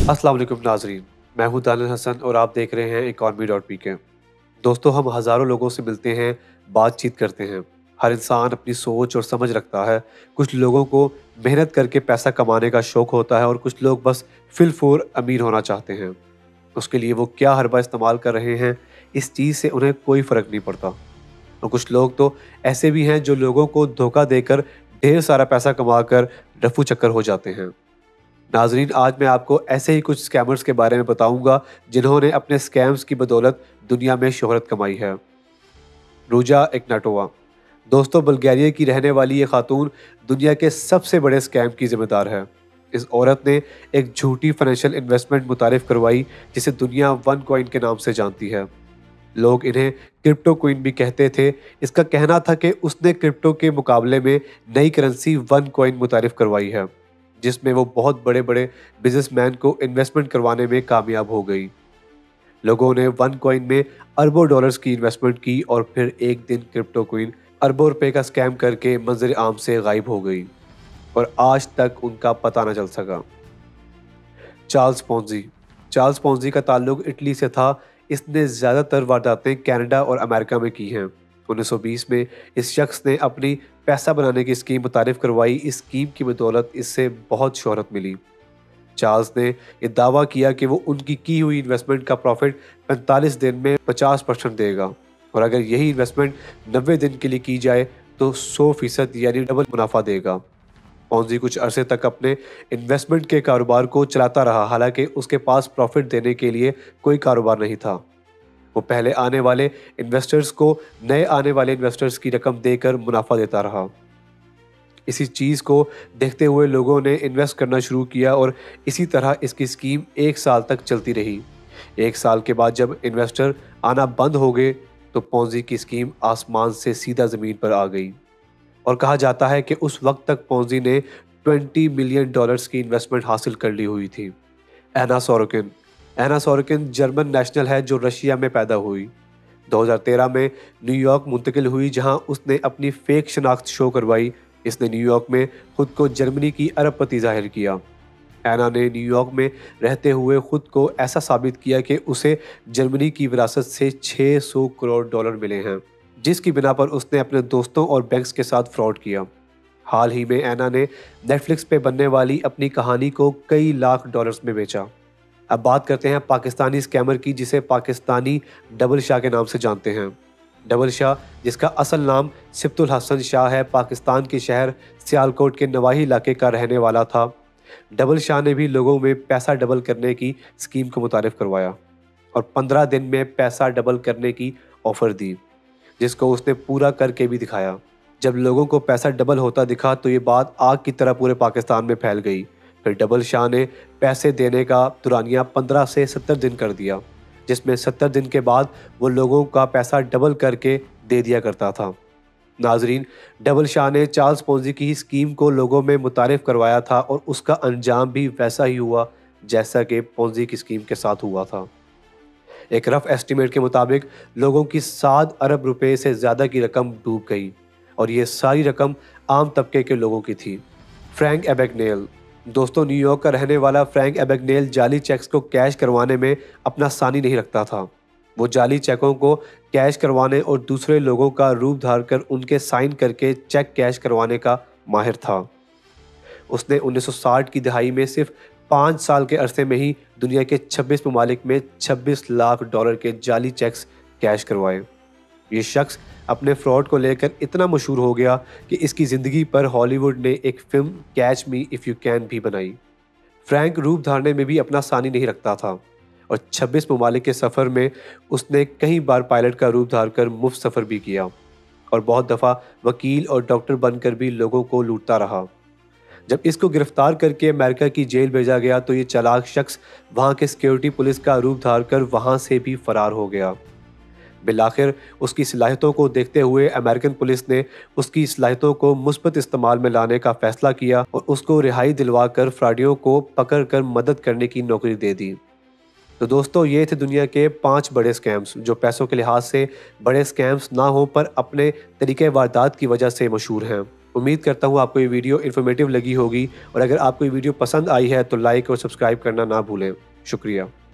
अस्सलाम वालेकुम नाजरीन, मैं हूं दानिल हसन और आप देख रहे हैं economy.pk। दोस्तों, हम हज़ारों लोगों से मिलते हैं, बातचीत करते हैं। हर इंसान अपनी सोच और समझ रखता है। कुछ लोगों को मेहनत करके पैसा कमाने का शौक़ होता है और कुछ लोग बस फिल-फूर अमीर होना चाहते हैं। उसके लिए वो क्या हरबा इस्तेमाल कर रहे हैं, इस चीज़ से उन्हें कोई फ़र्क नहीं पड़ता। और कुछ लोग तो ऐसे भी हैं जो लोगों को धोखा देकर ढेर सारा पैसा कमाकर रफू चक्कर हो जाते हैं। नाज़रीन, आज मैं आपको ऐसे ही कुछ स्कैमर्स के बारे में बताऊंगा जिन्होंने अपने स्कैम्स की बदौलत दुनिया में शोहरत कमाई है। रूजा इग्नाटोवा। दोस्तों, बल्गारिया की रहने वाली ये खातून दुनिया के सबसे बड़े स्कैम की जिम्मेदार है। इस औरत ने एक झूठी फाइनेंशियल इन्वेस्टमेंट मुतारिफ करवाई जिसे दुनिया वन कॉइन के नाम से जानती है। लोग इन्हें क्रिप्टो क्वीन भी कहते थे। इसका कहना था कि उसने क्रिप्टो के मुकाबले में नई करेंसी वन कॉइन मुतारिफ करवाई है, जिसमें वो बहुत बड़े बड़े बिजनेसमैन को इन्वेस्टमेंट करवाने में कामयाब हो गई। लोगों ने वन कॉइन में अरबों डॉलर्स की इन्वेस्टमेंट की और फिर एक दिन क्रिप्टो क्वीन अरबों रुपए का स्कैम करके मंजर आम से गायब हो गई और आज तक उनका पता न चल सका। Charles Ponzi. चार्ल्स पोंजी का ताल्लुक इटली से था। इसने ज़्यादातर वारदातें कनाडा और अमेरिका में की हैं। 1920 में इस शख्स ने अपनी पैसा बनाने की स्कीम मुतारिफ करवाई। इस स्कीम की बदौलत इससे बहुत शोहरत मिली। चार्ल्स ने यह दावा किया कि वो उनकी की हुई इन्वेस्टमेंट का प्रॉफिट 45 दिन में 50% देगा और अगर यही इन्वेस्टमेंट 90 दिन के लिए की जाए तो 100% यानी डबल मुनाफा देगा। पोंजी कुछ अरसे तक अपने इन्वेस्टमेंट के कारोबार को चलाता रहा, हालांकि उसके पास प्रॉफिट देने के लिए कोई कारोबार नहीं था। वो पहले आने वाले इन्वेस्टर्स को नए आने वाले इन्वेस्टर्स की रकम देकर मुनाफा देता रहा। इसी चीज़ को देखते हुए लोगों ने इन्वेस्ट करना शुरू किया और इसी तरह इसकी स्कीम 1 साल तक चलती रही। 1 साल के बाद जब इन्वेस्टर आना बंद हो गए तो पोंजी की स्कीम आसमान से सीधा ज़मीन पर आ गई और कहा जाता है कि उस वक्त तक पोंजी ने $20 मिलियन की इन्वेस्टमेंट हासिल कर ली हुई थी। एना सोरोकिन। एना सोरोकिन जर्मन नेशनल है जो रशिया में पैदा हुई। 2013 में न्यूयॉर्क मुंतकिल हुई जहां उसने अपनी फेक शनाख्त शो करवाई। इसने न्यूयॉर्क में खुद को जर्मनी की अरबपति जाहिर किया। एना ने न्यूयॉर्क में रहते हुए खुद को ऐसा साबित किया कि उसे जर्मनी की विरासत से $600 करोड़ मिले हैं, जिसकी बिना पर उसने अपने दोस्तों और बैंक्स के साथ फ्रॉड किया। हाल ही में एना ने नेटफ्लिक्स पे बनने वाली अपनी कहानी को कई लाख डॉलर्स में बेचा। अब बात करते हैं पाकिस्तानी स्कैमर की, जिसे पाकिस्तानी डबल शाह के नाम से जानते हैं। डबल शाह, जिसका असल नाम सिब्तुल हसन शाह है, पाकिस्तान के शहर सियालकोट के नवाही इलाके का रहने वाला था। डबल शाह ने भी लोगों में पैसा डबल करने की स्कीम को मुतारिफ करवाया और 15 दिन में पैसा डबल करने की ऑफ़र दी, जिसको उसने पूरा करके भी दिखाया। जब लोगों को पैसा डबल होता दिखा तो ये बात आग की तरह पूरे पाकिस्तान में फैल गई। फिर डबल शाह ने पैसे देने का दुरानिया 15 से 70 दिन कर दिया, जिसमें 70 दिन के बाद वो लोगों का पैसा डबल करके दे दिया करता था। नाजरीन, डबल शाह ने चार्ल्स पोंजी की ही स्कीम को लोगों में मुतारिफ करवाया था और उसका अंजाम भी वैसा ही हुआ जैसा कि पोंजी की स्कीम के साथ हुआ था। एक रफ एस्टिमेट के मुताबिक लोगों की 7 अरब रुपए से ज़्यादा की रकम डूब गई और ये सारी रकम आम तबके के लोगों की थी। फ्रैंक एबेगनेल। दोस्तों, न्यूयॉर्क का रहने वाला फ्रैंक एबेगनेल जाली चेक्स को कैश करवाने में अपना सानी नहीं रखता था। वो जाली चेकों को कैश करवाने और दूसरे लोगों का रूप धार कर उनके साइन करके चेक कैश करवाने का माहिर था। उसने 1960 की दहाई में सिर्फ 5 साल के अरसे में ही दुनिया के 26 ममालिक में $26 लाख के जाली चेक्स कैश करवाए। ये शख्स अपने फ्रॉड को लेकर इतना मशहूर हो गया कि इसकी ज़िंदगी पर हॉलीवुड ने एक film catch me if you can भी बनाई। फ्रैंक रूप धारने में भी अपना सानी नहीं रखता था और 26 ममालिक के सफ़र में उसने कई बार पायलट का रूप धार कर मुफ्त सफ़र भी किया और बहुत दफ़ा वकील और डॉक्टर बनकर भी लोगों को लूटता रहा। जब इसको गिरफ्तार करके अमेरिका की जेल भेजा गया तो ये चालाक शख्स वहाँ के सिक्योरिटी पुलिस का रूप धार कर वहाँ से भी फरार हो गया। बिलाखिर उसकी सलाहियतों को देखते हुए अमेरिकन पुलिस ने उसकी सलाहियतों को मुस्बत इस्तेमाल में लाने का फैसला किया और उसको रिहाई दिलवा कर फ्रॉडियों को पकड़ कर मदद करने की नौकरी दे दी। तो दोस्तों, ये थे दुनिया के 5 बड़े स्कैम्स जो पैसों के लिहाज से बड़े स्कैम्स ना हो पर अपने तरीके वारदात की वजह से मशहूर हैं। उम्मीद करता हूँ आपको ये वीडियो इन्फॉर्मेटिव लगी होगी और अगर आपको ये वीडियो पसंद आई है तो लाइक और सब्सक्राइब करना ना भूलें। शुक्रिया।